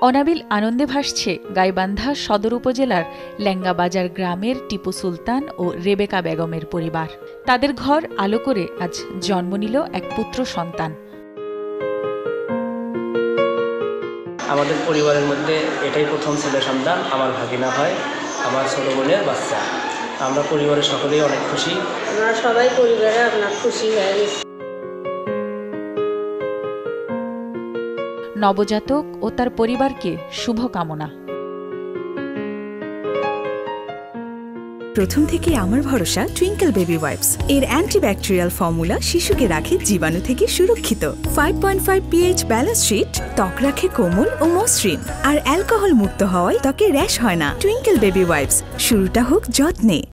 অনাবিল আনন্দে ভাসছে গাইবান্ধা সদর উপজেলার ল্যাঙ্গাবাজার গ্রামের টিপু সুলতান ও রেবেকা বেগমের পরিবার। তাদের ঘর আলো করে আজ জন্ম নিল এক পুত্র সন্তান। আমাদের পরিবারের মধ্যে এটাই প্রথম ছেলে সন্তান। আমার ভাগিনা হয়, আমার ছোট বোনের বাচ্চা। আমরা পরিবারের সকলেই অনেক খুশি। আমরা সবাই পরিবারে আপনার খুশি হয়ে গেছি। নবজাতক ও তার পরিবারকে শুভকামনা। প্রথম থেকে আমার ভরসা টুইঙ্কেল বেবি ওয়াইপস। এর অ্যান্টিব্যাকটেরিয়াল ফর্মুলা শিশুকে রাখে জীবাণু থেকে সুরক্ষিত। 5.5 pH ব্যালেন্স শিট ত্বক রাখে কোমল ও মসৃণ, আর অ্যালকোহল মুক্ত হওয়ায় ত্বকে র্যাশ হয় না। টুইঙ্কেল বেবি ওয়াইপস, শুরুটা হোক যত্নে।